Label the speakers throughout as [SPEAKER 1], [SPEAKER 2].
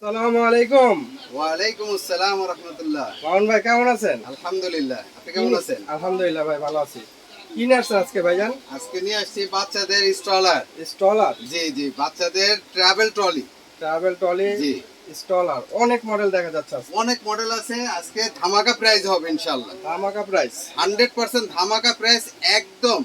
[SPEAKER 1] আসসালামু আলাইকুম।
[SPEAKER 2] ওয়ালাইকুম আসসালাম ওয়া রাহমাতুল্লাহ।
[SPEAKER 1] মামুন ভাই কেমন আছেন?
[SPEAKER 2] আলহামদুলিল্লাহ। আপনি কেমন আছেন?
[SPEAKER 1] আলহামদুলিল্লাহ ভাই ভালো আছি। কি নিয়ে আসছেন আজকে ভাইজান?
[SPEAKER 2] আজকে নিয়ে আসছি বাচ্চাদের স্ট্রলার।
[SPEAKER 1] স্টলার,
[SPEAKER 2] জি, জি, বাচ্চাদের ট্রাভেল ট্রলি।
[SPEAKER 1] ট্রাভেল ট্রলি,
[SPEAKER 2] জি,
[SPEAKER 1] স্টলার। অনেক মডেল দেখা যাচ্ছে আজকে।
[SPEAKER 2] অনেক মডেল আছে। আজকে ধামাকা প্রাইস হবে ইনশাআল্লাহ।
[SPEAKER 1] ধামাকা প্রাইস।
[SPEAKER 2] 100% ধামাকা প্রাইস একদম।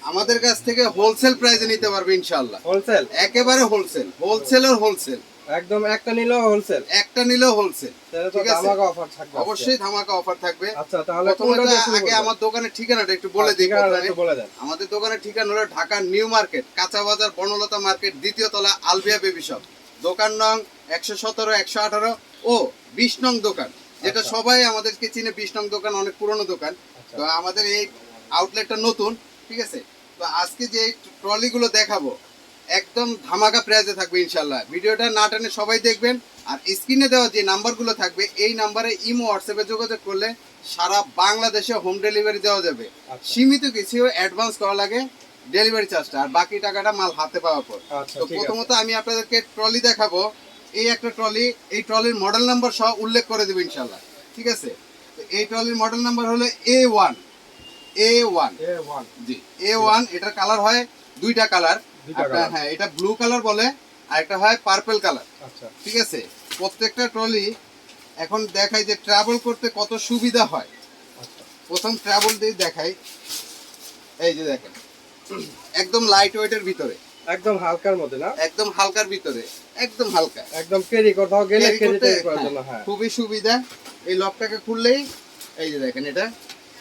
[SPEAKER 2] আমাদের কাছ থেকে হোলসেল প্রাইসে নিতে পারবে ইনশাআল্লাহ।
[SPEAKER 1] হোলসেল?
[SPEAKER 2] একেবারে হোলসেল। হোলসেলের হোলসেল।
[SPEAKER 1] একদম একটা নিলেও হোলসেল।
[SPEAKER 2] একটা নিলেও হোলসেল।
[SPEAKER 1] তাহলে তো
[SPEAKER 2] ঠিক আছে?
[SPEAKER 1] ধামাকা অফার থাকবে আজকে।
[SPEAKER 2] অবশ্যই ধামাকা অফার থাকবে।
[SPEAKER 1] আচ্ছা তাহলে
[SPEAKER 2] প্রথমে
[SPEAKER 1] কোনটা দিয়ে শুরু
[SPEAKER 2] আগে
[SPEAKER 1] করবেন?
[SPEAKER 2] আমার দোকানের ঠিকানাটা একটু বলে দিই
[SPEAKER 1] ঠিকানাটা
[SPEAKER 2] প্রথমে।
[SPEAKER 1] একটু বলে দেন।
[SPEAKER 2] আমাদের দোকানের ঠিকানা হলো ঢাকা নিউ মার্কেট, কাঁচা বাজার, বনলতা মার্কেট, দ্বিতীয় তলা, আলবিয়া বেবি শপ। দোকান নং 117, 118 ও 20 নং দোকান, যেটা
[SPEAKER 1] আচ্ছা।
[SPEAKER 2] সবাই আমাদেরকে চিনে। 20 নং দোকান অনেক পুরনো দোকান।
[SPEAKER 1] আচ্ছা।
[SPEAKER 2] তো আমাদের এই আউটলেটটা নতুন, ঠিক আছে। তো আজকে যে ট্রলিগুলো দেখাবো একদম ধামাকা প্রাইজে থাকবে ইনশাল্লাহ। ভিডিওটা না টেনে সবাই দেখবেন। আর স্ক্রিনে দেওয়া যে নাম্বারগুলো থাকবে এই নাম্বারে ইমো হোয়াটসঅ্যাপে যোগাযোগ করলে সারা বাংলাদেশে হোম ডেলিভারি দেওয়া যাবে।
[SPEAKER 1] আচ্ছা।
[SPEAKER 2] সীমিত কিছু অ্যাডভান্স করা লাগে, ডেলিভারি চার্জটা, আর বাকি টাকাটা মাল হাতে পাওয়ার পর।
[SPEAKER 1] আচ্ছা
[SPEAKER 2] তো
[SPEAKER 1] ঠিক আছে।
[SPEAKER 2] প্রথমত আমি আপনাদেরকে ট্রলি দেখাবো। এই একটা ট্রলি, এই ট্রলির মডেল নাম্বার সহ উল্লেখ করে দেবো ইনশাল্লাহ, ঠিক আছে। তো এই ট্রলির মডেল নাম্বার হলো A1। A1,
[SPEAKER 1] A1।
[SPEAKER 2] জি, A1। এটার কালার হয় দুইটা কালার।
[SPEAKER 1] দুইটা কালার।
[SPEAKER 2] হ্যাঁ, এটা ব্লু কালার বলে, আর একটা হয় পার্পল কালার।
[SPEAKER 1] আচ্ছা।
[SPEAKER 2] ঠিক আছে। প্রত্যেকটা ট্রলি এখন দেখাই যে ট্রাভেল করতে কত সুবিধা হয়।
[SPEAKER 1] আচ্ছা।
[SPEAKER 2] প্রথম ট্রাভেল দিয়ে দেখাই। এই যে দেখেন, একদম লাইট ওয়েটের ভিতরে,
[SPEAKER 1] একদম হালকার মধ্যে না?
[SPEAKER 2] একদম হালকার ভিতরে, একদম হালকা।
[SPEAKER 1] একদম ক্যারি কোথাও গেলে
[SPEAKER 2] Carry
[SPEAKER 1] ক্যারি
[SPEAKER 2] করতে,
[SPEAKER 1] করার
[SPEAKER 2] হ্যাঁ,
[SPEAKER 1] জন্য। হ্যাঁ।
[SPEAKER 2] খুবই সুবিধা। এই লকটাকে খুললেই এই যে দেখেন এটা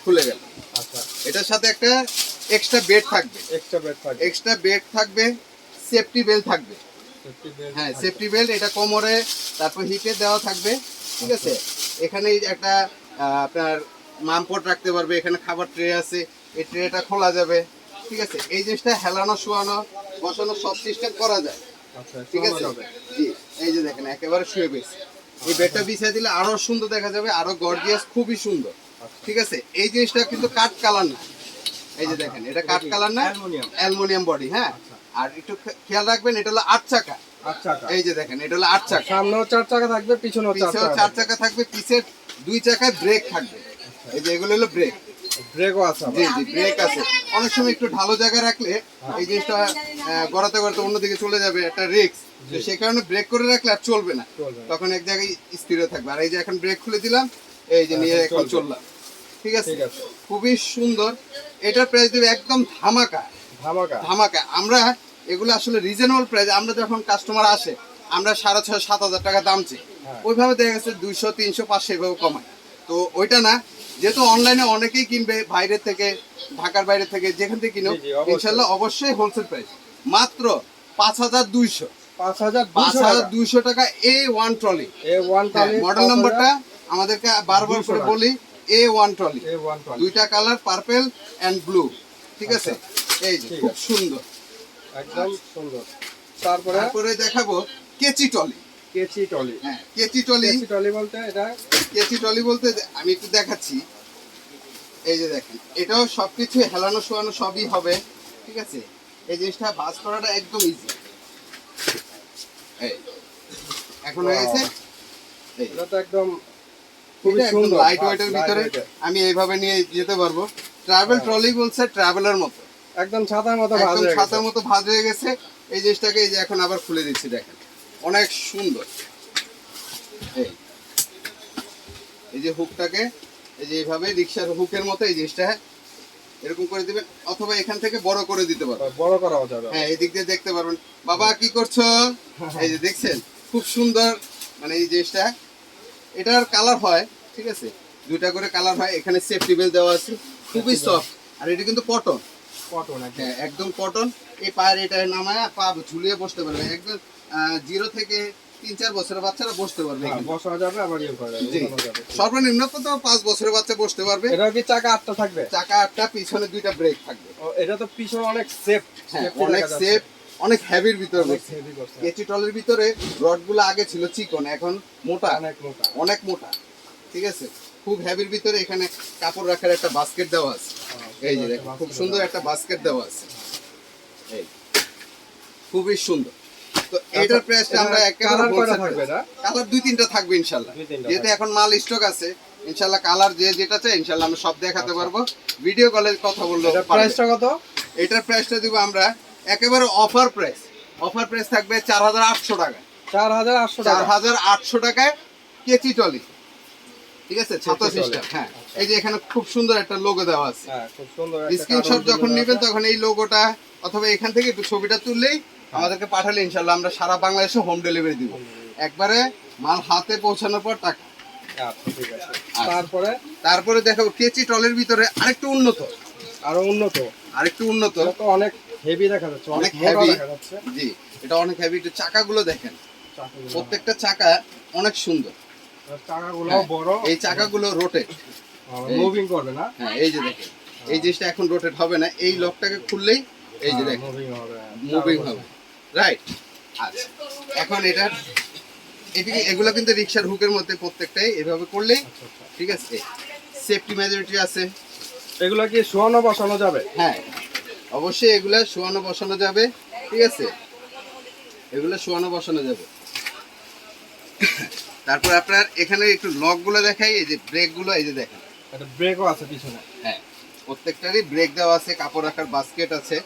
[SPEAKER 2] খুলে গেল।
[SPEAKER 1] আচ্ছা।
[SPEAKER 2] এটার সাথে একটা এক্সট্রা বেড থাকবে।
[SPEAKER 1] এক্সট্রা বেড থাকবে।
[SPEAKER 2] এক্সট্রা বেড থাকবে, সেফটি বেল্ট থাকবে।
[SPEAKER 1] Safety belt.
[SPEAKER 2] হ্যাঁ, সেফটি বেল্ট। এটা কোমরে, তারপর হিটে দেওয়া থাকবে, ঠিক আছে। এখানে একটা আপনার মামপট রাখতে পারবে। এখানে খাবার ট্রে আছে, এই ট্রেটা খোলা যাবে, ঠিক আছে। এই জিনিসটা হেলানো, শোয়ানো, বসানো সব সিস্টেম করা যায়,
[SPEAKER 1] আচ্ছা
[SPEAKER 2] ঠিক আছে। জি, এই যে দেখেন একেবারে শুয়ে বেশ। এই বেডটা বিছিয়ে দিলে আরো সুন্দর দেখা যাবে, আরো গর্জিয়াস, খুবই সুন্দর, ঠিক আছে। এই জিনিসটা কিন্তু কাঠ কালার না। এই যে দেখেন এটা কাঠ কালার না, অ্যালুমিনিয়াম বডি। হ্যাঁ, আর একটু খেয়াল রাখবেন, এটা হলো 8 চাকা।
[SPEAKER 1] আচ্ছা।
[SPEAKER 2] এই যে দেখেন এটা হলো 8 চাকা।
[SPEAKER 1] সামনেও 4 চাকা থাকবে, পিছনেও 4
[SPEAKER 2] পিছেও
[SPEAKER 1] চাকা
[SPEAKER 2] 4 চাকা থাকবে, পিছের 2 চাকায় ব্রেক থাকবে। এই যে এগুলো হলো ব্রেক।
[SPEAKER 1] ব্রেকও আছে।
[SPEAKER 2] জি, জি, ব্রেক আছে। অনেক সময় একটু ঢালো জায়গায় রাখলে এই জিনিসটা গড়াতে গড়াতে অন্যদিকে চলে যাবে, একটা রিস্ক। তো সেই কারণে ব্রেক করে রাখলে আর চলবে না, তখন এক জায়গায় স্থির থাকবে। আর এই যে এখন ব্রেক খুলে দিলাম, এই যে নিয়ে এখন চললাম, ঠিক আছে। খুবই সুন্দর। এটার প্রাইস দেবে একদম ধামাকা।
[SPEAKER 1] ধামাকা।
[SPEAKER 2] ধামাকা। আমরা এগুলো আসলে রিজনেবল প্রাইস। আমরা যখন কাস্টমার আসে আমরা 6,500-7,000 টাকা দাম চাই। ওইভাবে দেখা গেছে 200, 300, 500 এভাবে কমায়। তো ওইটা না, যেহেতু অনলাইনে অনেকেই কিনবে বাইরে থেকে, ঢাকার বাইরে থেকে, যেখান থেকে কিনো, ইনশাল্লাহ অবশ্যই হোলসেল প্রাইস মাত্র 5,200। 5,200 টাকা A1 trolley.
[SPEAKER 1] A1 trolley.
[SPEAKER 2] Model নাম্বারটা আমাদেরকে বারবার করে বলি, A1 ট্রলি। দুইটা কালার, পার্পল এন্ড ব্লু, ঠিক আছে। এই যে খুব সুন্দর,
[SPEAKER 1] একদম সুন্দর। তারপরে
[SPEAKER 2] দেখাবো কেচি ট্রলি।
[SPEAKER 1] কেচি ট্রলি।
[SPEAKER 2] হ্যাঁ, কেচি ট্রলি।
[SPEAKER 1] কেচি ট্রলি বলতে এটা,
[SPEAKER 2] কেচি ট্রলি বলতে আমি একটু দেখাচ্ছি। এই যে দেখেন, এটাও সবকিছু হেলানো শোয়ানো সবই হবে, ঠিক আছে। এই জিনিসটা বাস করাটা একদম ইজি। এই এখন হয়ে গেছে।
[SPEAKER 1] এটা তো একদম
[SPEAKER 2] খুবই সুন্দর, লাইট ওয়েটের ভিতরে। আমি এইভাবে নিয়ে যেতে পারবো। ট্রাভেল ট্রলি বলছে ট্রাভেলার মতো,
[SPEAKER 1] একদম ছাতার মতো ভাঁজ
[SPEAKER 2] একদম
[SPEAKER 1] হয়ে গেছে।
[SPEAKER 2] ছাতার মতো ভাঁজ হয়ে গেছে। এই জিনিসটাকে এই যে এখন আবার খুলে দিচ্ছি, দেখেন অনেক সুন্দর। এই যে হুকটাকে এই যে এইভাবে রিক্সার হুকের মতো এই জিনিসটা এরকম করে দিবেন, অথবা এখান থেকে বড় করে দিতে পারবেন।
[SPEAKER 1] বড় করাও যাবে।
[SPEAKER 2] হ্যাঁ, এই দিক দিয়ে দেখতে পারবেন। বাবা কি করছো? এই যে দেখছেন, খুব সুন্দর। মানে এই জিনিসটা, এটার কালার হয়, ঠিক আছে, দুইটা করে কালার হয়। এখানে সেফটি বেল্ট দেওয়া আছে, খুবই সফট। আর এটা কিন্তু কটন।
[SPEAKER 1] কটন।
[SPEAKER 2] হ্যাঁ, একদম কটন। এই পায়ের এটা নামায় পা ঝুলিয়ে বসতে পারবে। একদম 0 থেকে 3-4 বছরের বাচ্চারা বসতে পারবে।
[SPEAKER 1] বসা যাবে, আবার ইয়ে করা যাবে।
[SPEAKER 2] সর্বনিম্ন তো 5 বছরের বাচ্চা বসতে পারবে।
[SPEAKER 1] এটা কি চাকা 8টা থাকবে?
[SPEAKER 2] চাকা 8টা, পিছনে 2টা ব্রেক থাকবে।
[SPEAKER 1] এটা তো পিছনে অনেক সেফ।
[SPEAKER 2] হ্যাঁ, অনেক সেফ, অনেক হেভির ভিতরে। কেচি ট্রলির ভিতরে রডগুলো আগে ছিল চিকন, এখন মোটা, অনেক মোটা, ঠিক আছে। খুব হেভির ভিতরে এখানে কাপড় রাখার একটা বাস্কেট দেওয়া আছে। এই যে দেখুন, খুব সুন্দর একটা বাস্কেট দেওয়া আছে। এই খুবই সুন্দর। তো এটার প্রাইসটা আমরা একেবারে
[SPEAKER 1] কালার কয়টা
[SPEAKER 2] wholesale
[SPEAKER 1] থাকবে
[SPEAKER 2] price।
[SPEAKER 1] না?
[SPEAKER 2] কালার 2-3টা থাকবে ইনশাআল্লাহ।
[SPEAKER 1] 2-3টা
[SPEAKER 2] যেহেতু এখন মাল স্টক আছে, ইনশাআল্লাহ কালার যে যেটা চাই ইনশাআল্লাহ আমরা সব দেখাতে পারবো। ভিডিও কলে কথা বললেও
[SPEAKER 1] এটার
[SPEAKER 2] পারবে।
[SPEAKER 1] প্রাইসটা কত?
[SPEAKER 2] এটার প্রাইসটা দিব আমরা একেবারে অফার প্রাইস। অফার প্রাইস থাকবে 4800 টাকা।
[SPEAKER 1] 4800 টাকা।
[SPEAKER 2] 4800 টাকায় কেচি টলি। ঠিক আছে, ছাতা
[SPEAKER 1] কেচি টলি।
[SPEAKER 2] সিস্টেম। হ্যাঁ, এই যে এখানে খুব সুন্দর একটা লোগো দেওয়া আছে।
[SPEAKER 1] হ্যাঁ, খুব সুন্দর একটা
[SPEAKER 2] স্ক্রিনশট
[SPEAKER 1] কার্টুন
[SPEAKER 2] যখন
[SPEAKER 1] দেওয়া
[SPEAKER 2] নেবেন
[SPEAKER 1] আছে।
[SPEAKER 2] তখন এই লোগোটা অথবা এখান থেকে একটু ছবিটা তুললেই আমাদেরকে পাঠালে ইনশাআল্লাহ আমরা সারা বাংলাদেশে হোম ডেলিভারি দিব। একবারে মাল হাতে পৌঁছানোর পর টাকা।
[SPEAKER 1] আচ্ছা, ঠিক আছে। তারপরে
[SPEAKER 2] দেখাবো কেচি টলের ভিতরে আরেকটু উন্নত।
[SPEAKER 1] আরো উন্নত।
[SPEAKER 2] আরেকটু উন্নত।
[SPEAKER 1] এটা তো অনেক হেভি দেখা যাচ্ছে, অনেক
[SPEAKER 2] অনেক
[SPEAKER 1] মোটা
[SPEAKER 2] হেভি।
[SPEAKER 1] দেখা যাচ্ছে।
[SPEAKER 2] জি, এটা অনেক হেভি। একটু চাকাগুলো দেখেন,
[SPEAKER 1] চাকাগুলো।
[SPEAKER 2] প্রত্যেকটা চাকা অনেক সুন্দর।
[SPEAKER 1] চাকাগুলো
[SPEAKER 2] হ্যাঁ,
[SPEAKER 1] বড়।
[SPEAKER 2] এই চাকাগুলো রোটেট।
[SPEAKER 1] মুভিং করবে না?
[SPEAKER 2] হ্যাঁ, এই যে দেখেন, এই জিনিসটা এখন রোটেট হবে না, এই লকটাকে খুললেই এই যে দেখেন
[SPEAKER 1] মুভিং হবে।
[SPEAKER 2] মুভিং হবে। রাইট। আচ্ছা, এখন এটা এগুলো কিন্তু রিকশার হুকের মধ্যে প্রত্যেকটাই এভাবে করলেই
[SPEAKER 1] আচ্ছা, আচ্ছা।
[SPEAKER 2] ঠিক আছে। সেফটি মেজরিটি আছে।
[SPEAKER 1] এগুলো কি শোয়ানো বসানো যাবে?
[SPEAKER 2] হ্যাঁ, অবশ্যই এগুলা শোয়ানো বসানো যাবে। ঠিক আছে, এগুলো শোয়ানো বসানো যাবে। তারপর আপনার এখানে একটু লকগুলো দেখাই। এই যে ব্রেকগুলো, এই যে দেখেন
[SPEAKER 1] একটা ব্রেকও আছে পিছনে।
[SPEAKER 2] হ্যাঁ, প্রত্যেকটারই ব্রেক দেওয়া আছে, কাপড় রাখার বাস্কেট আছে।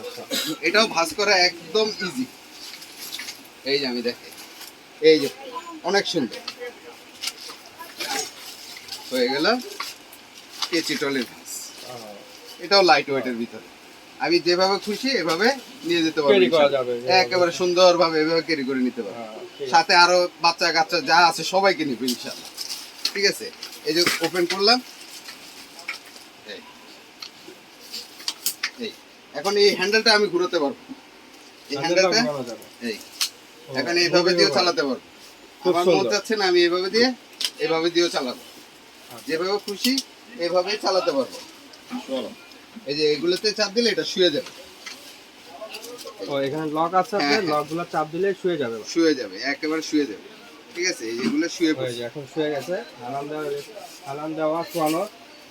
[SPEAKER 1] আচ্ছা।
[SPEAKER 2] এটাও ভাঁজ করা একদম ইজি। এই যে আমি দেখাই, এই যে অনেক সুন্দর হয়ে গেল কেচি টলের ভাঁজ। এটাও লাইট ওয়েটের ভিতরে। আমি যেভাবে খুশি এভাবে নিয়ে যেতে পারবো,
[SPEAKER 1] ক্যারি করা যাবে।
[SPEAKER 2] একেবারে সুন্দরভাবে এভাবে ক্যারি করে নিতে পারবো।
[SPEAKER 1] ঠিক আছে।
[SPEAKER 2] সাথে আরো বাচ্চা কাচ্চা যা আছে সবাইকে নিবে ইনশাআল্লাহ। ঠিক আছে, এই যে ওপেন করলাম। এই এই এখন এই হ্যান্ডেলটা আমি ঘুরাতে পারবো। এই হ্যান্ডেলটা
[SPEAKER 1] ঘোরানো যাবে।
[SPEAKER 2] এই এখন এইভাবে দিয়েও চালাতে পারবো।
[SPEAKER 1] খুব
[SPEAKER 2] আমার মন
[SPEAKER 1] সুন্দর।
[SPEAKER 2] চাচ্ছে না আমি এভাবে দিয়েও চালাবো। যেভাবে খুশি এইভাবেই চালাতে পারবো। এই যে এগুলোতে চাপ দিলে এটা শুয়ে যাবে।
[SPEAKER 1] ও, এখানে লক আছে,
[SPEAKER 2] হ্যাঁ,
[SPEAKER 1] আপনার
[SPEAKER 2] হ্যাঁ।
[SPEAKER 1] লকগুলো চাপ দিলে শুয়ে যাবে।
[SPEAKER 2] শুয়ে যাবে, একেবারে শুয়ে যাবে। ঠিক আছে, এই যেগুলো শুয়ে
[SPEAKER 1] হয়ে
[SPEAKER 2] পড়ছে।
[SPEAKER 1] যায়, এখন শুয়ে গেছে। হালান দেওয়া শোয়ানো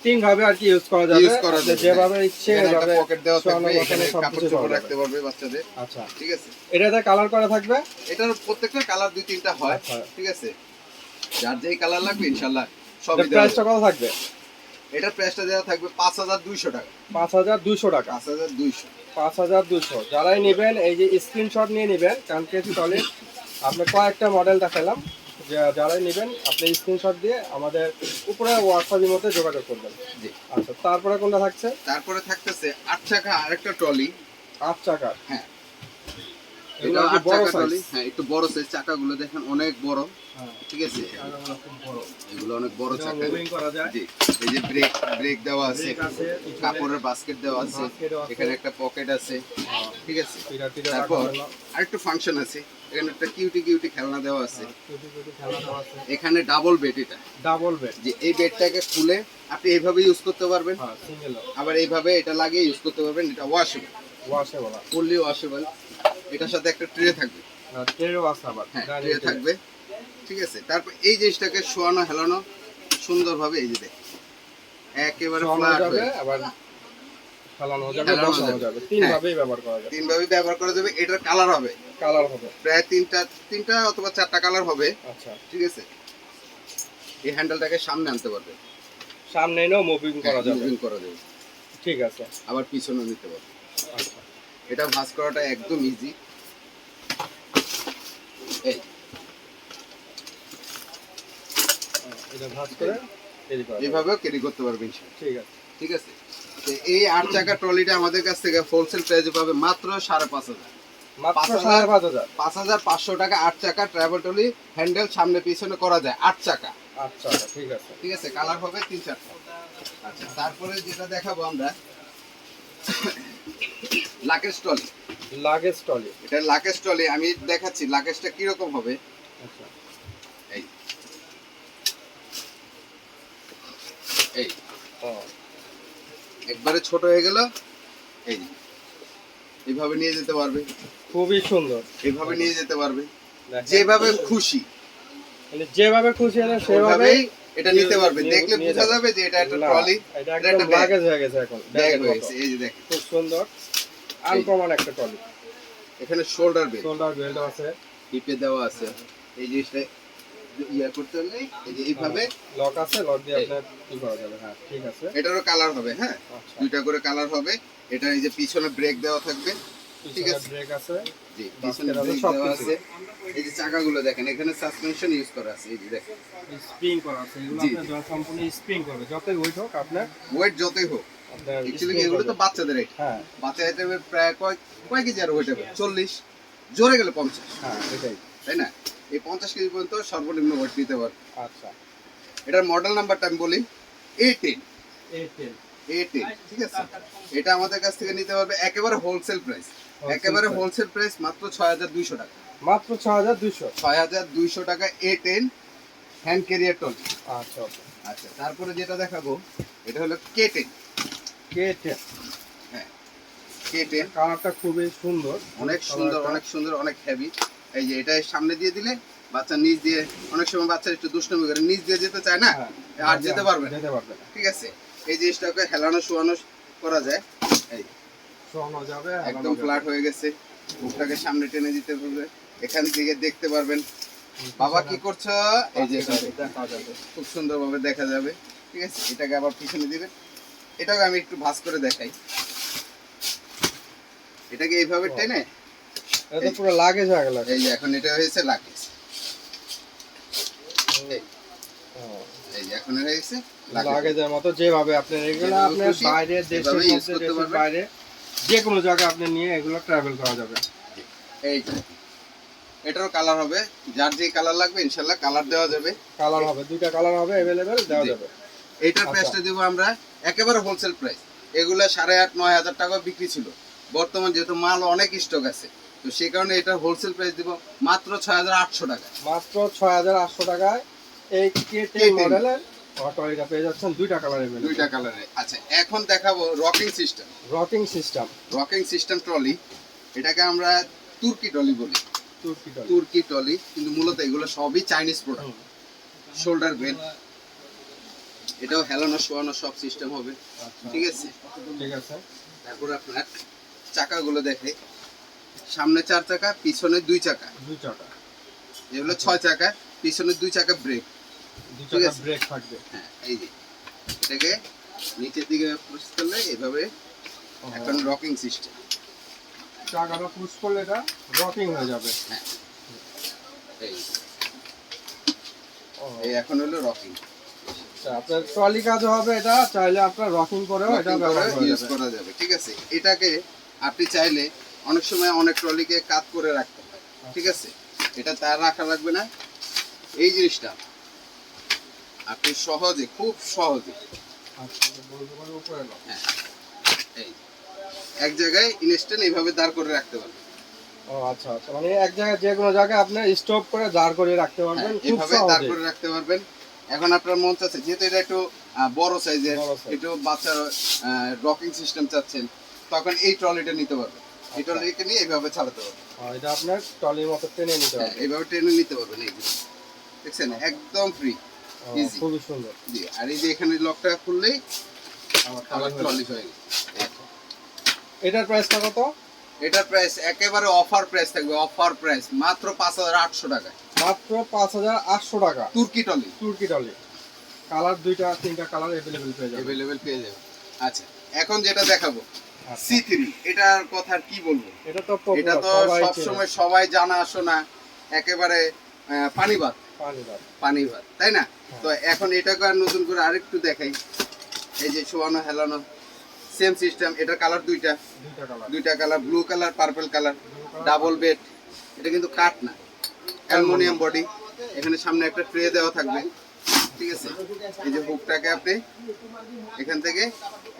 [SPEAKER 1] তিন ভাবে আর কি ইউজ করা যাবে।
[SPEAKER 2] ইউজ করা যাবে,
[SPEAKER 1] যেভাবে ইচ্ছে
[SPEAKER 2] এখানে একটা
[SPEAKER 1] এভাবে
[SPEAKER 2] পকেট দেওয়া
[SPEAKER 1] শোয়ানো
[SPEAKER 2] থাকবে,
[SPEAKER 1] বসানো
[SPEAKER 2] এখানে
[SPEAKER 1] সব
[SPEAKER 2] কাপড়
[SPEAKER 1] কিছু
[SPEAKER 2] চোপড়
[SPEAKER 1] করা
[SPEAKER 2] রাখতে
[SPEAKER 1] যাবে।
[SPEAKER 2] পারবে বাচ্চাদের।
[SPEAKER 1] আচ্ছা,
[SPEAKER 2] ঠিক আছে,
[SPEAKER 1] এটাতে কালার করা থাকবে।
[SPEAKER 2] এটার প্রত্যেকটা কালার 2-3টা হয়।
[SPEAKER 1] আচ্ছা।
[SPEAKER 2] ঠিক আছে, যার যেই কালার লাগবে ইনশাআল্লাহ সবই দেওয়া
[SPEAKER 1] প্রাইসটা
[SPEAKER 2] যাবে।
[SPEAKER 1] কত থাকবে?
[SPEAKER 2] এটার প্রাইসটা দেওয়া থাকবে 5200 টাকা।
[SPEAKER 1] 5200 টাকা।
[SPEAKER 2] 5200।
[SPEAKER 1] 5200। যারাই নেবেন এই যে স্ক্রিনশট নিয়ে নেবেন, কারণ কেচি টলের আপনি কয়েকটা মডেল দেখালাম। যারাই নেবেন আপনি স্ক্রিনশট দিয়ে আমাদের উপরে হোয়াটসঅ্যাপের মধ্যে যোগাযোগ করবেন।
[SPEAKER 2] জি।
[SPEAKER 1] আচ্ছা, তারপরে কোনটা থাকছে?
[SPEAKER 2] তারপরে থাকতেছে 8 চাকা আরেকটা ট্রলি।
[SPEAKER 1] 8 চাকা।
[SPEAKER 2] হ্যাঁ,
[SPEAKER 1] এগুলো
[SPEAKER 2] এটা
[SPEAKER 1] কি
[SPEAKER 2] 8
[SPEAKER 1] বড়
[SPEAKER 2] চাকা
[SPEAKER 1] সাইজ?
[SPEAKER 2] ট্রলি। হ্যাঁ, একটু বড় সাইজ। চাকাগুলো দেখেন অনেক বড়।
[SPEAKER 1] হ্যাঁ,
[SPEAKER 2] ঠিক আছে,
[SPEAKER 1] চাকাগুলো খুব বড়।
[SPEAKER 2] এগুলো অনেক বড়
[SPEAKER 1] এটা
[SPEAKER 2] চাকা।
[SPEAKER 1] মুভিং করা যায়।
[SPEAKER 2] জি, এই যে ব্রেক দেওয়া আছে,
[SPEAKER 1] ব্রেক আছে, পিছনে
[SPEAKER 2] কাপড়ের বাস্কেট দেওয়া আছে,
[SPEAKER 1] বাস্কেটও আছে।
[SPEAKER 2] এখানে একটা পকেট আছে।
[SPEAKER 1] হ্যাঁ,
[SPEAKER 2] ঠিক আছে,
[SPEAKER 1] পিঠা
[SPEAKER 2] তারপর
[SPEAKER 1] রাখার জন্য।
[SPEAKER 2] আরেকটু ফাংশন আছে। এখানে একটা কিউটি খেলনা দেওয়া আছে।
[SPEAKER 1] ছোট ছোট খেলনা দেওয়া আছে।
[SPEAKER 2] এখানে ডাবল বেড। এটা
[SPEAKER 1] ডাবল বেড।
[SPEAKER 2] যে এই বেডটাকে খুলে আপনি এইভাবে ইউজ করতে পারবেন,
[SPEAKER 1] হ্যাঁ, সিঙ্গেল
[SPEAKER 2] আবার এইভাবে এটা লাগিয়ে ইউজ করতে পারবেন। এটা ওয়াশেবল,
[SPEAKER 1] ওয়াশেবল।
[SPEAKER 2] Fully washable. এটার সাথে একটা ট্রে থাকবে।
[SPEAKER 1] ট্রেও আছে আবার।
[SPEAKER 2] হ্যাঁ,
[SPEAKER 1] ডাইনিং
[SPEAKER 2] ট্রে
[SPEAKER 1] ট্রে।
[SPEAKER 2] থাকবে। ঠিক আছে, তারপর এই জিনিসটাকে শোয়ানো হেলানো সুন্দরভাবে এই যে দেখেন একেবারে
[SPEAKER 1] শোয়ানো
[SPEAKER 2] ফ্ল্যাট
[SPEAKER 1] যাবে,
[SPEAKER 2] হয়ে
[SPEAKER 1] আবার ফেলানো যাবে,
[SPEAKER 2] ফেলানো
[SPEAKER 1] বসানো
[SPEAKER 2] যাবে।
[SPEAKER 1] যাবে। তিন
[SPEAKER 2] হ্যাঁ।
[SPEAKER 1] ভাবেই ব্যবহার করা যাবে।
[SPEAKER 2] 3 ভাবে ব্যবহার করা যাবে। এটার কালার হবে
[SPEAKER 1] কালার হবে।
[SPEAKER 2] প্রায় তিনটা অথবা 4টা কালার হবে।
[SPEAKER 1] আচ্ছা,
[SPEAKER 2] ঠিক আছে, এই হ্যান্ডেলটাকে সামনে আনতে পারবে,
[SPEAKER 1] সামনে এনেও মুভিং করা যাবে।
[SPEAKER 2] মুভিং করা যাবে।
[SPEAKER 1] ঠিক আছে।
[SPEAKER 2] আবার পিছনে নিতে পারবে।
[SPEAKER 1] আচ্ছা,
[SPEAKER 2] এটা ভাঁজ করাটা একদম ইজি। এই
[SPEAKER 1] এটা ভাঁজ করে তৈরি করা যাবে।
[SPEAKER 2] এইভাবেও ক্যারি করতে পারবে ইনশাআল্লাহ।
[SPEAKER 1] ঠিক আছে।
[SPEAKER 2] ঠিক আছে, তো এই 8 চাকা ট্রলিটা আমাদের কাছ থেকে হোলসেল প্রাইসে পাবে মাত্র 5,500।
[SPEAKER 1] মাত্র
[SPEAKER 2] 5,000
[SPEAKER 1] 5500।
[SPEAKER 2] 5,500 টাকা 8 চাকা ট্রাভেল ট্রলি। হ্যান্ডেল সামনে পিছনে করা যায় 8 চাকা।
[SPEAKER 1] আচ্ছা, ঠিক আছে।
[SPEAKER 2] ঠিক আছে, কালার হবে 3-4টা। আচ্ছা, তারপরে যেটা দেখাবো আমরা লাকেজ ট্রলি।
[SPEAKER 1] Luggage trolley.
[SPEAKER 2] এটা লাকেজ ট্রলি আমি দেখাচ্ছি লাকেজটা কি রকম হবে।
[SPEAKER 1] আচ্ছা,
[SPEAKER 2] এই এই
[SPEAKER 1] ও,
[SPEAKER 2] একবারে ছোট হয়ে গেল। এই এইভাবে নিয়ে যেতে পারবে,
[SPEAKER 1] খুবই সুন্দর।
[SPEAKER 2] এইভাবে নিয়ে যেতে পারবে,
[SPEAKER 1] দেখেন।
[SPEAKER 2] যেভাবে খুশি
[SPEAKER 1] মানে যেভাবে খুশি হলে সেভাবেই
[SPEAKER 2] সেভাবেই এটা নিতে পারবে।
[SPEAKER 1] নিয়ে-
[SPEAKER 2] দেখলে
[SPEAKER 1] নিয়ে
[SPEAKER 2] বোঝা
[SPEAKER 1] যাবে।
[SPEAKER 2] যাবে যে এটা একটা
[SPEAKER 1] না,
[SPEAKER 2] ট্রলি,
[SPEAKER 1] এটা
[SPEAKER 2] এটা
[SPEAKER 1] একদম
[SPEAKER 2] একটা ব্যাগ।
[SPEAKER 1] লাগেজ হয়ে গেছে এখন।
[SPEAKER 2] ব্যাগ
[SPEAKER 1] ব্যাগের
[SPEAKER 2] হয়ে
[SPEAKER 1] মতো।
[SPEAKER 2] গেছে। এই যে দেখেন
[SPEAKER 1] খুব সুন্দর, আনকমন একটা ট্রলি।
[SPEAKER 2] এখানে শোল্ডার বেল্ট,
[SPEAKER 1] শোল্ডার বেল্ট আছে,
[SPEAKER 2] হিপে দেওয়া আছে। এই জিনিসটা ইয়া করতে হলে এই যে এইভাবে
[SPEAKER 1] লক আছে, লক দিয়ে আপনার কি করা যাবে। হ্যাঁ ঠিক আছে।
[SPEAKER 2] এটারও কালার হবে, হ্যাঁ
[SPEAKER 1] আচ্ছা,
[SPEAKER 2] দুইটা করে কালার হবে। এটা এই যে পিছনে ব্রেক দেওয়া থাকবে, ঠিক
[SPEAKER 1] পিছনে
[SPEAKER 2] আছে
[SPEAKER 1] ব্রেক আছে,
[SPEAKER 2] জি পিছনে ব্রেক দেওয়া আছে। এই যে চাকাগুলো দেখেন এখানে সাসপেনশন ইউজ করা আছে, এই যে দেখেন
[SPEAKER 1] স্প্রিং করা আছে। এগুলো
[SPEAKER 2] জি,
[SPEAKER 1] আপনার যখন সম্পূর্ণ স্প্রিং করবে, যতই ওয়েট হোক আপনার
[SPEAKER 2] ওয়েট যতই হোক।
[SPEAKER 1] আপনার
[SPEAKER 2] অ্যাকচুয়ালি
[SPEAKER 1] spring
[SPEAKER 2] এগুলো তো
[SPEAKER 1] করবে।
[SPEAKER 2] বাচ্চাদের এটা,
[SPEAKER 1] হ্যাঁ
[SPEAKER 2] বাচ্চা হিসেবে প্রায় কয় কেজি আর ওয়েট হবে? 40, জোরে গেলে 50,
[SPEAKER 1] হ্যাঁ এটাই।
[SPEAKER 2] তাই না? এই 50 কেজি পর্যন্ত সর্বনিম্ন ওয়েট নিতে পারবে।
[SPEAKER 1] আচ্ছা,
[SPEAKER 2] এটার মডেল নাম্বারটা আমি বলি A10,
[SPEAKER 1] A10
[SPEAKER 2] A10, ঠিক আছে। এটা আমাদের কাছ থেকে নিতে পারবে একেবারে হোলসেল প্রাইস, একেবারে
[SPEAKER 1] price।
[SPEAKER 2] হোলসেল প্রাইস মাত্র 6200 টাকা।
[SPEAKER 1] মাত্র 6200।
[SPEAKER 2] 6200 টাকা A10 হ্যান্ড ক্যারিয়ার ট্রলি।
[SPEAKER 1] আচ্ছা ওকে।
[SPEAKER 2] আচ্ছা তারপরে যেটা দেখাবো এটা হলো K10,
[SPEAKER 1] K10
[SPEAKER 2] হ্যাঁ K10
[SPEAKER 1] কালারটা খুবই সুন্দর,
[SPEAKER 2] অনেক সুন্দর, অনেক সুন্দর, অনেক হেভি। এই যে এটা সামনে দিয়ে দিলে বাচ্চা নিচ দিয়ে, অনেক সময় বাচ্চা একটু দুষ্টুমি করে নিচ দিয়ে যেতে চায় না,
[SPEAKER 1] হ্যাঁ,
[SPEAKER 2] আর যেতে পারবে না,
[SPEAKER 1] যেতে পারবে না।
[SPEAKER 2] ঠিক আছে। এই জিনিসটাকে হেলানো শোয়ানো করা যায়, এই
[SPEAKER 1] শোনো যাবে,
[SPEAKER 2] একদম ফ্ল্যাট হয়ে গেছে। মুখটাকে সামনে টেনে দিতে হবে, এখান থেকে দেখতে পারবেন বাবা কি করছো, এই যে
[SPEAKER 1] দেখা যাবে।
[SPEAKER 2] খুব সুন্দরভাবে দেখা যাবে, ঠিক আছে। এটাকে আবার পিছনে দিবেন, এটাকে আমি একটু ভাঁজ করে দেখাই। এটাকে এইভাবে টেনে,
[SPEAKER 1] এটা তো পুরো লাগেজ হয়ে গেল।
[SPEAKER 2] এই যে এখন এটা হয়েছে লাগেজ, এই যে এখন হয়ে গেছে লাগেজ।
[SPEAKER 1] লাগেজের মতো যেভাবে আপনি এগুলো
[SPEAKER 2] যেভাবে
[SPEAKER 1] আপনার
[SPEAKER 2] খুশি
[SPEAKER 1] বাইরে দেশের
[SPEAKER 2] সেভাবে ইউজ
[SPEAKER 1] মধ্যে,
[SPEAKER 2] করতে
[SPEAKER 1] দেশের
[SPEAKER 2] পারবেন।
[SPEAKER 1] বাইরে যে কোনো জায়গায় আপনি নিয়ে এগুলো ট্রাভেল করা যাবে।
[SPEAKER 2] এই যে এটারও কালার হবে, যার যে কালার লাগবে ইনশাল্লাহ কালার দেওয়া যাবে।
[SPEAKER 1] কালার হবে, দুইটা কালার হবে, अवेलेबल দেওয়া
[SPEAKER 2] জি।
[SPEAKER 1] যাবে।
[SPEAKER 2] এইটার
[SPEAKER 1] আচ্ছা।
[SPEAKER 2] প্রাইসটা দেবো আমরা একেবারে হোলসেল প্রাইস। এগুলা 8,500-9,000 টাকা বিক্রি ছিল, বর্তমান যেহেতু মাল অনেক স্টক আছে তো সেই কারণে এটা হোলসেল প্রাইস দিব মাত্র 6,800 টাকা।
[SPEAKER 1] মাত্র 6800 টাকায় এই K10
[SPEAKER 2] K10
[SPEAKER 1] মডেলের টয়টা পেয়ে যাচ্ছেন, দুইটা কালার अवेलेबल,
[SPEAKER 2] দুইটা কালারে। আচ্ছা এখন দেখাবো rocking system.
[SPEAKER 1] Rocking system,
[SPEAKER 2] rocking system trolley, এটাকে আমরা তুর্কি ট্রলি বলি,
[SPEAKER 1] তুর্কি টলি।
[SPEAKER 2] তুর্কি ট্রলি, কিন্তু মূলত এগুলো সবই চাইনিজ প্রোডাক্ট। শোল্ডার বেল্ট, এটাও হেলানো শোয়ানো সব সিস্টেম হবে,
[SPEAKER 1] আচ্ছা
[SPEAKER 2] ঠিক আছে।
[SPEAKER 1] ঠিক আছে।
[SPEAKER 2] তারপর আপনার চাকাগুলো দেখে, সামনে 4 চাকা, পিছনে 2 চাকা,
[SPEAKER 1] দুই চাকা,
[SPEAKER 2] যেগুলো 6 চাকা, পিছনে 2 চাকা ব্রেক,
[SPEAKER 1] দুই
[SPEAKER 2] ঠিক
[SPEAKER 1] চাকা
[SPEAKER 2] আছে।
[SPEAKER 1] ব্রেক থাকবে।
[SPEAKER 2] হ্যাঁ এই যে এটাকে নিচের দিকে পুশ করলে এভাবে এখন রকিং সিস্টেম।
[SPEAKER 1] চাকাটা পুশ করলে এটা রকিং হয়ে যাবে।
[SPEAKER 2] হ্যাঁ এই
[SPEAKER 1] ও,
[SPEAKER 2] এই এখন হলো রকিং,
[SPEAKER 1] আচ্ছা, আপনার ট্রলি কাজ হবে, এটা চাইলে আপনার রকিং করেও এটা ব্যবহার করা
[SPEAKER 2] ইউজ
[SPEAKER 1] যাবে।
[SPEAKER 2] করা যাবে, ঠিক আছে। এটাকে আপনি চাইলে অনেক সময় অনেক ট্রলিকে কাট করে রাখতে হয়, ঠিক আছে। এটা তার রাখা লাগবে না, এই জিনিসটা আপনি সহজে, খুব সহজে,
[SPEAKER 1] আচ্ছা, এটা বলতে পারে উপরে নাও।
[SPEAKER 2] হ্যাঁ এই এক জায়গায় ইনস্ট্যান্ট এইভাবে দাঁড় করে রাখতে পারবেন।
[SPEAKER 1] ও আচ্ছা আচ্ছা, মানে এক জায়গায় যে কোনো জায়গায় আপনি স্টপ করে দাঁড় করে রাখতে
[SPEAKER 2] হ্যাঁ,
[SPEAKER 1] পারবেন খুব
[SPEAKER 2] এভাবে দাঁড়
[SPEAKER 1] সহজে।
[SPEAKER 2] করে রাখতে পারবেন। এখন আপনার মন চাচ্ছে যেহেতু এটা একটু বড় সাইজের,
[SPEAKER 1] বড় size।
[SPEAKER 2] একটু বাচ্চার রকিং সিস্টেম চাচ্ছেন, তখন এই ট্রলিটা নিতে পারবেন। এই
[SPEAKER 1] আচ্ছা।
[SPEAKER 2] ট্রলিকে নিয়ে এইভাবে চালাতে পারবেন,
[SPEAKER 1] এটা আপনার ট্রলির মতো টেনে নিতে
[SPEAKER 2] হ্যাঁ,
[SPEAKER 1] হবে।
[SPEAKER 2] এইভাবে টেনে নিতে পারবেন। এই যে দেখছেন একদম ফ্রি, easy।
[SPEAKER 1] খুবই সুন্দর।
[SPEAKER 2] জি, আর এই যে এখানে লকটা খুললেই
[SPEAKER 1] আমার
[SPEAKER 2] আবার
[SPEAKER 1] ট্রলি
[SPEAKER 2] ট্রলি হয়ে গেল।
[SPEAKER 1] এটার প্রাইসটা কত?
[SPEAKER 2] এটার প্রাইস একেবারে অফার প্রাইস থাকবে, অফার প্রাইস মাত্র 5,800 টাকা।
[SPEAKER 1] মাত্র 5800 টাকা।
[SPEAKER 2] তুর্কি ট্রলি
[SPEAKER 1] তুর্কি ট্রলি, কালার দুইটা তিনটা কালার अवेलेबल পেয়ে যাবেন।
[SPEAKER 2] अवेलेबल পেয়ে যাবেন। আচ্ছা এখন যেটা দেখাবো
[SPEAKER 1] আচ্ছা।
[SPEAKER 2] C3, এটার কথা আর কি বলবো,
[SPEAKER 1] এটা তো
[SPEAKER 2] এটা
[SPEAKER 1] popular,
[SPEAKER 2] তো
[SPEAKER 1] সবাই
[SPEAKER 2] সব
[SPEAKER 1] চেনে।
[SPEAKER 2] সময় সবাই জানা শোনা, একেবারে পানি ভাত,
[SPEAKER 1] পানি দাও।
[SPEAKER 2] পানি ভাত, তাই না? তো এখন এটাকে আর নতুন করে আরেকটু দেখাই। এই যে শোয়ানো হেলানো সেম সিস্টেম, এটা কালার দুইটা,
[SPEAKER 1] দুইটা কালার।
[SPEAKER 2] দুইটা colour, blue colour, purple colour, double bed. এটা কিন্তু কাঠ না, অ্যালুমিনিয়াম বডি। এখানে সামনে একটা ট্রে দেওয়া থাকবে, ঠিক আছে। এই যে হুকটাকে আপনি এখান থেকে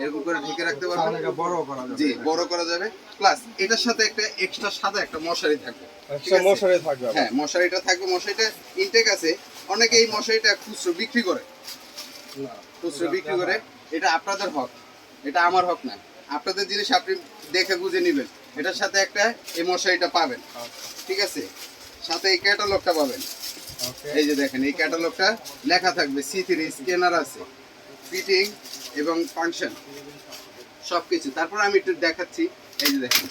[SPEAKER 2] এরকম করে ঢেকে রাখতে পারবেন,
[SPEAKER 1] সামনেটা বড় করা যাবে।
[SPEAKER 2] জি বড় করা যাবে। প্লাস এটার সাথে একটা এক্সট্রা সাদা একটা মশারি থাকবে, ঠিক
[SPEAKER 1] একটা
[SPEAKER 2] আছে?
[SPEAKER 1] মশারি থাকবে আবার।
[SPEAKER 2] হ্যাঁ মশারিটা থাকবে, মশারিটা ইনটেক আছে। অনেকে এই মশারিটা খুচরো বিক্রি করে,
[SPEAKER 1] না,
[SPEAKER 2] খুচরো বিক্রি করে। এটা আপনাদের হক, এটা আমার হক না। আপনাদের জিনিস আপনি দেখে বুঝে নেবেন। এটার সাথে একটা এই মশারিটা পাবেন, ঠিক আছে। সাথে এই ক্যাটালগটা পাবেন,
[SPEAKER 1] ওকে।
[SPEAKER 2] এই যে দেখেন এই ক্যাটালগটা লেখা থাকবে। C3 স্ক্যানার আছে, ফিটিং এবং ফাংশন সবকিছু। তারপর আমি একটু দেখাচ্ছি, এই যে দেখেন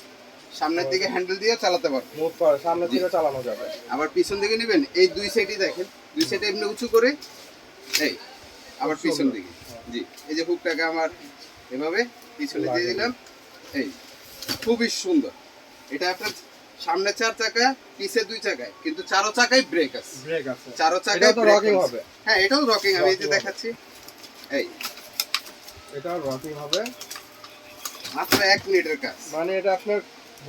[SPEAKER 2] সামনের দিকে হ্যান্ডেল দিয়ে চালাতে পারবেন।
[SPEAKER 1] মুভ করে সামনে থেকে চালানো যাবে।
[SPEAKER 2] আবার পিছন দিকে নেবেন, এই দুই সাইডই দেখেন, দুই সাইডে এমনি উঁচু করে এই আবার পিছন দিকে, জি এই যে হুকটাকে আমার এভাবে পিছনে দিয়ে দিলাম, এই খুবই সুন্দর। এটা আপনার সামনে 4 চাকা, পিছে 2 চাকায়, কিন্তু 4 চাকায় ব্রেক আছে।
[SPEAKER 1] ব্রেক আছে।
[SPEAKER 2] 4 চাকায়
[SPEAKER 1] এটা তো
[SPEAKER 2] ব্রেক
[SPEAKER 1] রকিং
[SPEAKER 2] আছে।
[SPEAKER 1] হবে।
[SPEAKER 2] হ্যাঁ এটাও রকিং, আমি এই যে দেখাচ্ছি, এই
[SPEAKER 1] এটা রকিং হবে।
[SPEAKER 2] মাত্র 1 মিনিটের কাজ।
[SPEAKER 1] মানে এটা আপনার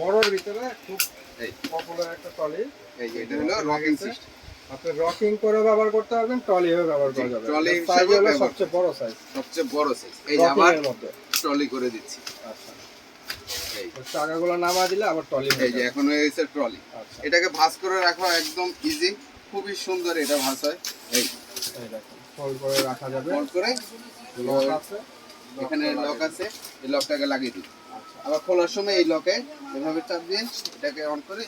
[SPEAKER 1] বড়র ভিতরে খুব
[SPEAKER 2] এই
[SPEAKER 1] পপুলার একটা ট্রলি।
[SPEAKER 2] এই যে এটা হলো রকিং সিস্টেম।
[SPEAKER 1] আপনি রকিং করে ব্যবহার করতে পারবেন, ট্রলি হয়ে ব্যবহার করা যাবে।
[SPEAKER 2] ট্রলি
[SPEAKER 1] সাইজ
[SPEAKER 2] হিসেবে
[SPEAKER 1] হলো
[SPEAKER 2] ব্যবহার
[SPEAKER 1] সবচেয়ে বড় সাইজ।
[SPEAKER 2] সবচেয়ে বড় সাইজ। এই যে
[SPEAKER 1] রকিং
[SPEAKER 2] আবার
[SPEAKER 1] এর মধ্যে
[SPEAKER 2] ট্রলি করে দিচ্ছি।
[SPEAKER 1] আচ্ছা।
[SPEAKER 2] এই
[SPEAKER 1] চাকাগুলো নামা দিলে আবার ট্রলি হয়ে
[SPEAKER 2] এই যে
[SPEAKER 1] যাবে।
[SPEAKER 2] এখন হয়ে গেছে ট্রলি।
[SPEAKER 1] আচ্ছা।
[SPEAKER 2] এটাকে ভাঁজ করে রাখা একদম ইজি, খুবই সুন্দর এটা ভাঁজ হয়। এই
[SPEAKER 1] এই দেখুন, ফোল্ড করে রাখা যাবে।
[SPEAKER 2] ফোল্ড করে
[SPEAKER 1] লক আছে।
[SPEAKER 2] এখানে লক আছে, এই লকটাকে লাগিয়ে দিই।
[SPEAKER 1] আচ্ছা।
[SPEAKER 2] আবার খোলার সময় এই লকে এভাবে চাপ দিয়ে এটাকে অন করে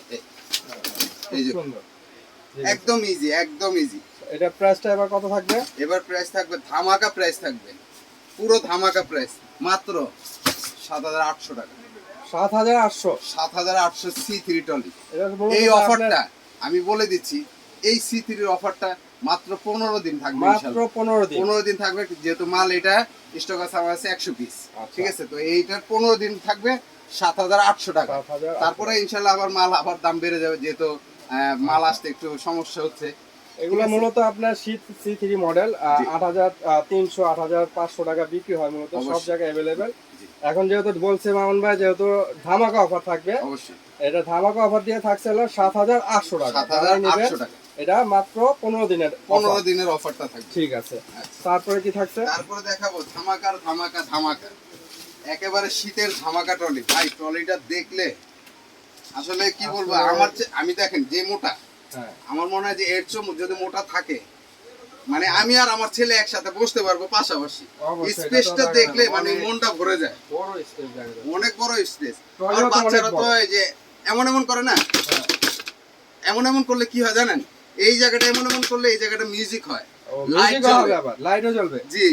[SPEAKER 2] এই যে
[SPEAKER 1] সুন্দর।
[SPEAKER 2] একদম ইজি, একদম ইজি।
[SPEAKER 1] এটা প্রাইসটা এবার কত থাকবে?
[SPEAKER 2] এবার প্রাইস থাকবে ধামাকা প্রাইস থাকবে, পুরো ধামাকা প্রাইস, মাত্র 7,800 টাকা।
[SPEAKER 1] 7,800।
[SPEAKER 2] 7,800 C3 ট্রলি।
[SPEAKER 1] এটা মূলত
[SPEAKER 2] এই
[SPEAKER 1] আপনার
[SPEAKER 2] অফারটা আমি বলে দিচ্ছি, এই C3 অফারটা মাত্র 15 দিন থাকবে
[SPEAKER 1] মাত্র
[SPEAKER 2] ইনশাআল্লাহ।
[SPEAKER 1] 15 দিন।
[SPEAKER 2] 15 দিন থাকবে, যেহেতু মাল এটা স্টক আছে আমার কাছে 100 পিস,
[SPEAKER 1] আচ্ছা।
[SPEAKER 2] ঠিক আছে? তো এইটার 15 দিন থাকবে 7,800 টাকা।
[SPEAKER 1] 7,800
[SPEAKER 2] তারপরে ইনশাআল্লাহ আবার মাল আবার দাম বেড়ে যাবে, যেহেতু মাল আসতে একটু সমস্যা হচ্ছে।
[SPEAKER 1] এগুলো
[SPEAKER 2] ঠিক আছে?
[SPEAKER 1] মূলত আপনার C3 মডেল
[SPEAKER 2] জি।
[SPEAKER 1] 8,300 8,500 টাকা বিক্রি হয় মূলত, সব
[SPEAKER 2] অবশ্যই।
[SPEAKER 1] জায়গায় অ্যাভেলেবেল।
[SPEAKER 2] জি।
[SPEAKER 1] এখন যেহেতু বলছে মামুন ভাই, যেহেতু ধামাকা অফার থাকবে,
[SPEAKER 2] অবশ্যই
[SPEAKER 1] এটা ধামাকা অফার দিয়ে থাকছে হলো 7,800 টাকা। যারাই নেবেন,
[SPEAKER 2] 7,800 টাকা,
[SPEAKER 1] এটা মাত্র 15 দিনের
[SPEAKER 2] 15
[SPEAKER 1] offer।
[SPEAKER 2] দিনের অফারটা থাকবে।
[SPEAKER 1] ঠিক আছে।
[SPEAKER 2] আচ্ছা।
[SPEAKER 1] তারপরে কি থাকছে?
[SPEAKER 2] তারপরে দেখাবো ধামাকার ধামাকা ধামাকা, একেবারে শীতের ধামাকা ট্রলি। ভাই ট্রলিটা দেখলে আসলে কি বলবো,
[SPEAKER 1] আসলে-
[SPEAKER 2] আমার আমি দেখেন যে মোটা,
[SPEAKER 1] হ্যাঁ।
[SPEAKER 2] আমার মনে হয় যে এর চেয়ে যদি মোটা থাকে, মানে আমি আর আমার ছেলে একসাথে বসতে পারবো পাশাপাশি।
[SPEAKER 1] অবশ্যই, এটা তো
[SPEAKER 2] স্পেসটা
[SPEAKER 1] দেখা
[SPEAKER 2] দেখলে
[SPEAKER 1] যাবে।
[SPEAKER 2] মানে মনটা ভরে যায়,
[SPEAKER 1] বড় স্পেস জায়গা।
[SPEAKER 2] অনেক বড় স্পেস।
[SPEAKER 1] ট্রলিও
[SPEAKER 2] আর
[SPEAKER 1] তো অনেক
[SPEAKER 2] বাচ্চারা তো
[SPEAKER 1] বড়।
[SPEAKER 2] এই যে এমন এমন করে না,
[SPEAKER 1] হ্যাঁ।
[SPEAKER 2] এমন এমন করলে কি হয় জানেন, এই জায়গাটা এমন এমন করলে এই জায়গাটা মিউজিক হয়,
[SPEAKER 1] ও,
[SPEAKER 2] লাইট
[SPEAKER 1] মিউজিকও হবে
[SPEAKER 2] জ্বলবে।
[SPEAKER 1] আবার, লাইটও জ্বলবে।
[SPEAKER 2] জি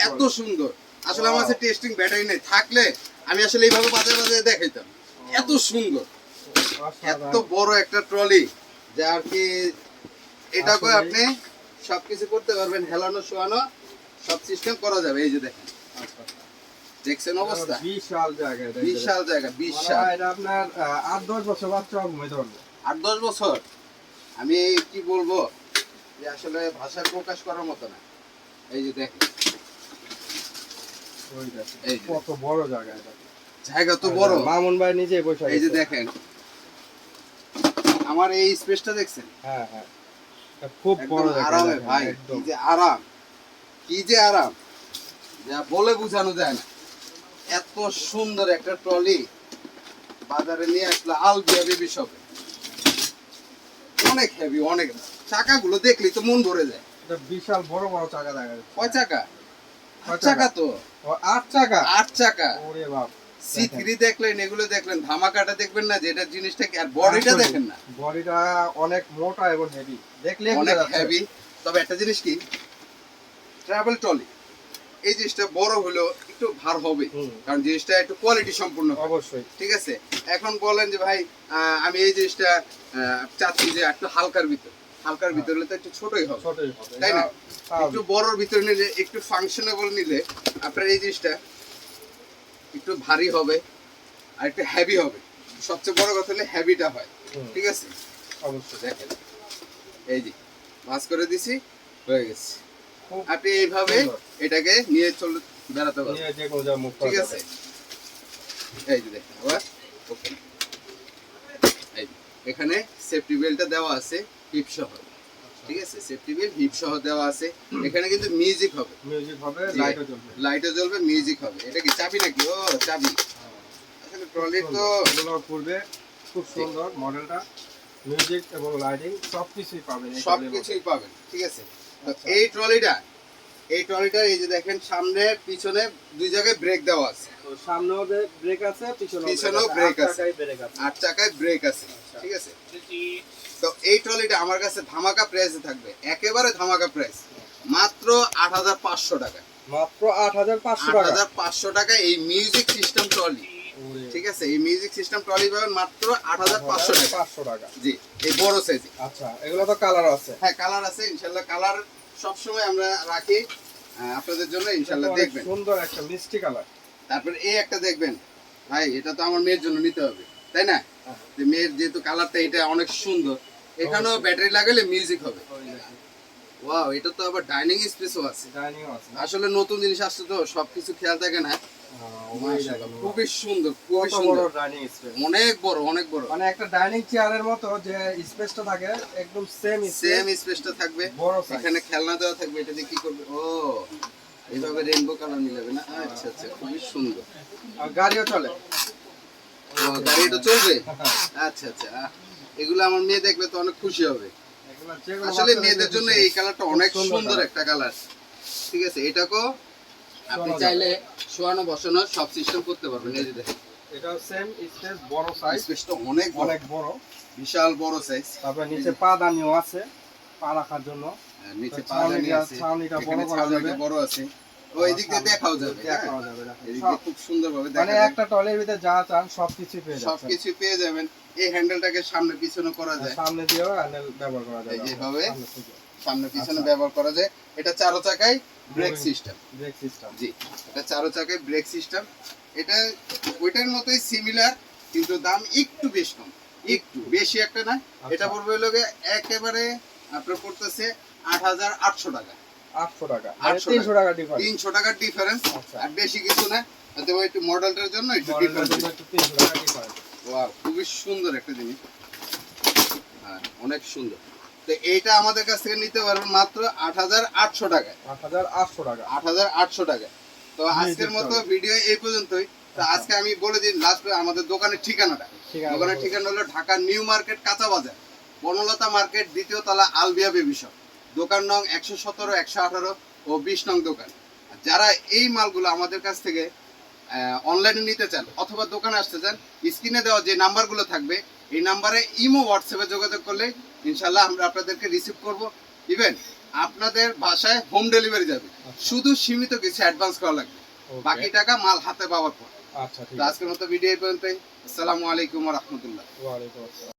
[SPEAKER 2] এত সুন্দর। আসলে আমার কাছে টেস্টিং ব্যাটারি নেই, থাকলে আমি আসলে এইভাবে বাজারে বাজারে দেখাইতাম, এত সুন্দর, এত বড় একটা ট্রলি, যা আর কি এটা করে
[SPEAKER 1] আসলেই।
[SPEAKER 2] আপনি সবকিছু করতে পারবেন, হেলানো শোয়ানো সব সিস্টেম করা যাবে। এই যে দেখেন,
[SPEAKER 1] আচ্ছা।
[SPEAKER 2] দেখছেন অবস্থা,
[SPEAKER 1] বিশাল জায়গা এটা।
[SPEAKER 2] বিশাল জায়গা,
[SPEAKER 1] মানে
[SPEAKER 2] বিশাল।
[SPEAKER 1] এটা আপনার 8-10 বছর বাচ্চা ঘুমাইতে পারবে।
[SPEAKER 2] 8-10 বছর, আমি কি বলবো যে আসলে ভাষায় প্রকাশ করার মতো না। এই যে দেখেন,
[SPEAKER 1] ওই দেখেন,
[SPEAKER 2] এই যে
[SPEAKER 1] কত বড় জায়গা এটা।
[SPEAKER 2] জায়গা তো বড়।
[SPEAKER 1] মামুন ভাই নিজে বসে
[SPEAKER 2] এই যে
[SPEAKER 1] আছে।
[SPEAKER 2] দেখেন, আমার এই স্পেসটা দেখছেন,
[SPEAKER 1] হ্যাঁ হ্যাঁ, এটা খুব
[SPEAKER 2] একদম
[SPEAKER 1] বড় জায়গা
[SPEAKER 2] আরামে
[SPEAKER 1] দেখেন,
[SPEAKER 2] ভাই,
[SPEAKER 1] একদম।
[SPEAKER 2] কি যে আরাম, কি যে আরাম, যা বলে বোঝানো যায় না। এত সুন্দর একটা ট্রলি বাজারে নিয়ে আসলে আলবিয়া বেবি শপে, অনেক হেভি, অনেক। চাকাগুলো দেখলেই তো মন ভরে যায়।
[SPEAKER 1] এটা বিশাল বড় বড় চাকা দেখা যাচ্ছে।
[SPEAKER 2] কয় চাকা?
[SPEAKER 1] কয়
[SPEAKER 2] 8 চাকা তো,
[SPEAKER 1] ও, 8 চাকা।
[SPEAKER 2] 8 চাকা।
[SPEAKER 1] ওরে বাপ।
[SPEAKER 2] C3 দেখলেন, এগুলো দেখলেন, ধামাকাটা দেখবেন না, যেটা জিনিসটা কি, আর বডিটা দেখেন না,
[SPEAKER 1] বডিটা অনেক মোটা এবং হেভি, দেখলে
[SPEAKER 2] অনেক হেভি। তবে একটা জিনিস কি, ট্রাভেল ট্রলি এই জিনিসটা বড় হলেও একটু ভার হবে,
[SPEAKER 1] হুম।
[SPEAKER 2] কারণ জিনিসটা একটু কোয়ালিটি সম্পূর্ণ হবে।
[SPEAKER 1] অবশ্যই।
[SPEAKER 2] ঠিক আছে? এখন বলেন যে ভাই আমি এই জিনিসটা চাচ্ছি যে একটু হালকার ভিতর, হালকার ভিতর হলে তো একটু ছোটই হবে,
[SPEAKER 1] ছোটই হবে,
[SPEAKER 2] তাই না?
[SPEAKER 1] এটা স্বাভাবিক।
[SPEAKER 2] একটু বড়র ভিতরে নিলে, একটু ফাংশনেবল নিলে আপনার এই জিনিসটা একটু ভারী হবে আর একটু হেভি হবে। সবচেয়ে বড় কথা হলে হেভিটা হয়।
[SPEAKER 1] হুম।
[SPEAKER 2] ঠিক আছে?
[SPEAKER 1] অবশ্যই।
[SPEAKER 2] দেখেন, এই যে ভাঁজ করে দিছি, হয়ে গেছে।
[SPEAKER 1] খুব
[SPEAKER 2] আপনি এইভাবে
[SPEAKER 1] সুন্দর।
[SPEAKER 2] এটাকে নিয়ে চলে বেড়াতে পারবেন।
[SPEAKER 1] নিয়ে যে কোনো জায়গায় মুভ করা
[SPEAKER 2] ঠিক
[SPEAKER 1] যাবে।
[SPEAKER 2] আছে? এই যে দেখেন, আবার ওকে, এই যে, এখানে সেফটি বেল্টটা দেওয়া আছে হিপ সহ। ঠিক আছে? সেফটি বেল্ট হিপ সহ দেওয়া আছে। এখানে কিন্তু মিউজিক হবে,
[SPEAKER 1] মিউজিক হবে,
[SPEAKER 2] জি।
[SPEAKER 1] লাইটও জ্বলবে।
[SPEAKER 2] লাইটও জ্বলবে, মিউজিক হবে। এটা কি চাবি নাকি? ও চাবি। আসলে ট্রলির তো
[SPEAKER 1] এগুলো পূর্বে খুব সুন্দর মডেলটা, মিউজিক এবং লাইটিং সবকিছুই পাবেন এই ট্রলির মধ্যে।
[SPEAKER 2] সবকিছুই পাবেন। ঠিক আছে? তো
[SPEAKER 1] আচ্ছা।
[SPEAKER 2] এই ট্রলিটা এই যে দেখেন, সামনে পিছনে দুই জায়গায় ব্রেক দেওয়া আছে,
[SPEAKER 1] তো সামনেও ব্রেক আছে,
[SPEAKER 2] পিছনেও ব্রেক আছে।
[SPEAKER 1] ব্রেক আছে।
[SPEAKER 2] 8 চাকায় ব্রেক আছে।
[SPEAKER 1] আচ্ছা।
[SPEAKER 2] ঠিক আছে? তো এই ট্রলিটা আমার কাছে ধামাকা প্রাইসে থাকবে, একেবারে ধামাকা প্রাইস, মাত্র 8,500 টাকা।
[SPEAKER 1] মাত্র 8,500 টাকা।
[SPEAKER 2] 8,500 টাকা এই মিউজিক সিস্টেম ট্রলি। ঠিক আছে, এই মিউজিক সিস্টেম ট্রলি পাবেন মাত্র 8500 টাকা।
[SPEAKER 1] 500 টাকা।
[SPEAKER 2] জি, এই বড় সাইজ।
[SPEAKER 1] আচ্ছা, এগুলো তো কালার আছে।
[SPEAKER 2] হ্যাঁ, কালার আছে ইনশাআল্লাহ। কালার সব সময় আমরা রাখি আপনাদের জন্য, ইনশাআল্লাহ দেখবেন।
[SPEAKER 1] সুন্দর একটা মিষ্টি কালার।
[SPEAKER 2] তারপর এই একটা দেখবেন ভাই, এটা তো আমার মেয়ের জন্য নিতে হবে, তাই না? যে মেয়ের যেহেতু কালারটা এটা অনেক সুন্দর, এখানেও ব্যাটারি লাগালে মিউজিক হবে। ওয়াও, এটা তো আবার ডাইনিং স্পেসও আছে।
[SPEAKER 1] ডাইনিংও আছে।
[SPEAKER 2] আসলে নতুন জিনিস আসছে তো সবকিছু খেয়াল থাকে না। মাশাআল্লাহ, খুবই সুন্দর, খুবই
[SPEAKER 1] কত
[SPEAKER 2] সুন্দর।
[SPEAKER 1] বড় ডাইনিং স্পেস।
[SPEAKER 2] অনেক বড়, অনেক বড়।
[SPEAKER 1] মানে একটা ডাইনিং চেয়ারের মতো যে স্পেসটা থাকে একদম সেম
[SPEAKER 2] স্পেসটা থাকবে।
[SPEAKER 1] বড় সাইজ।
[SPEAKER 2] এখানে খেলনা দেওয়া থাকবে। এটা দিয়ে কি করবে? ও, এইভাবে রেইনবো কালার মিলাবে না? আচ্ছা আচ্ছা, খুবই সুন্দর।
[SPEAKER 1] আর গাড়িও চলে।
[SPEAKER 2] ও, গাড়িটা চলবে? আচ্ছা আচ্ছা, এগুলো আমার মেয়ে দেখলে তো অনেক খুশি হবে।
[SPEAKER 1] এগুলো যেগুলো
[SPEAKER 2] আসলে
[SPEAKER 1] বাচ্চাদের
[SPEAKER 2] মেয়েদের জন্য
[SPEAKER 1] খুশি।
[SPEAKER 2] এই কালারটা অনেক
[SPEAKER 1] খুব
[SPEAKER 2] সুন্দর
[SPEAKER 1] colour।
[SPEAKER 2] একটা কালার। ঠিক আছে, এটাকেও আপনি
[SPEAKER 1] শোনা
[SPEAKER 2] চাইলে শোয়ানো বসানো সব সিস্টেম করতে পারবেন। এই যে দেখেন,
[SPEAKER 1] এটাও সেম স্পেস, বড় সাইজ,
[SPEAKER 2] স্পেসটা অনেক বড়,
[SPEAKER 1] অনেক বড়।
[SPEAKER 2] বিশাল বড় সাইজ।
[SPEAKER 1] তারপর নিচে পাদানিও আছে পা রাখার জন্য।
[SPEAKER 2] নিচে
[SPEAKER 1] তো
[SPEAKER 2] পাদানি আছে,
[SPEAKER 1] ছাউনিটা বড়
[SPEAKER 2] এখানে
[SPEAKER 1] করা
[SPEAKER 2] ছাউনিটা
[SPEAKER 1] যাবে।
[SPEAKER 2] বড় আছে। ও, এদিক দিয়ে দেখাও যাবে, হ্যাঁ?
[SPEAKER 1] দেখাও যাবে, দেখেন।
[SPEAKER 2] এদিক দিয়ে খুব সুন্দরভাবে দেখা
[SPEAKER 1] মানে
[SPEAKER 2] যাবে।
[SPEAKER 1] একটা টলের ভিতরে যা চান সবকিছু পেয়ে যাবেন।
[SPEAKER 2] সবকিছু পেয়ে যাবেন। এই হ্যান্ডেলটাকে সামনে পিছনে করা যায়,
[SPEAKER 1] সামনে দিয়েও হ্যান্ডেল ব্যবহার করা যাবে।
[SPEAKER 2] এই যেভাবে
[SPEAKER 1] সামনে থেকে।
[SPEAKER 2] সামনে পিছনে
[SPEAKER 1] আচ্ছা।
[SPEAKER 2] ব্যবহার করা যায়। এটা চারো চাকায় ব্রেক সিস্টেম।
[SPEAKER 1] Brake system.
[SPEAKER 2] জি, এটা চারো চাকায় ব্রেক সিস্টেম। এটা ওইটার মতোই সিমিলার, কিন্তু দাম একটু বেশ কম, একটু বেশি একটা না। এটা পড়বে হলো গিয়ে একেবারে আপনার পড়তেছে 8800 টাকা।
[SPEAKER 1] 800 টাকা।
[SPEAKER 2] 800
[SPEAKER 1] 300 টাকা ডিফারেন্স।
[SPEAKER 2] 300 টাকার ডিফারেন্স,
[SPEAKER 1] আচ্ছা।
[SPEAKER 2] আর বেশি কিছু না। হয়তো একটু মডেলটার জন্য একটু
[SPEAKER 1] মডেলের
[SPEAKER 2] ডিফারেন্স।
[SPEAKER 1] জন্য একটু 300 টাকা ডিফারেন্স।
[SPEAKER 2] ওয়াও, খুবই সুন্দর একটা জিনিস। হ্যাঁ, অনেক সুন্দর। তো এইটা আমাদের কাছ থেকে নিতে পারবেন মাত্র 8800 টাকায়।
[SPEAKER 1] 8800 টাকা।
[SPEAKER 2] 8800 টাকা। তো আজকের মতো ভিডিও এই পর্যন্তই। তো আজকে আমি বলে দিই লাস্ট আমাদের দোকানের ঠিকানাটা। দোকানের ঠিকানা হলো ঢাকা নিউ মার্কেট কাঁচা বাজার, বনলতা মার্কেট, দ্বিতীয় তলা, আলবিয়া বেবি শপ। দোকান নং 117, 118 ও 20 নং দোকান। আর যারা এই মালগুলো আমাদের কাছ থেকে অনলাইনে নিতে চান অথবা দোকানে আসতে চান, স্ক্রিনে দেওয়া যে নাম্বারগুলো থাকবে এই নাম্বারে ইমো হোয়াটসঅ্যাপে যোগাযোগ করলে ইনশাল্লাহ আমরা আপনাদেরকে রিসিভ করব। ইভেন আপনাদের বাসায় হোম ডেলিভারি যাবে। শুধু সীমিত কিছু অ্যাডভান্স করা লাগবে, বাকি টাকা মাল হাতে পাওয়ার পর।
[SPEAKER 1] আচ্ছা, ঠিক
[SPEAKER 2] তো
[SPEAKER 1] আছে।
[SPEAKER 2] আজকের মতো ভিডিও এই পর্যন্তই। আসসালামু আলাইকুম ওয়া রাহমাতুল্লাহ।
[SPEAKER 1] ওয়া আলাইকুম আসসালাম।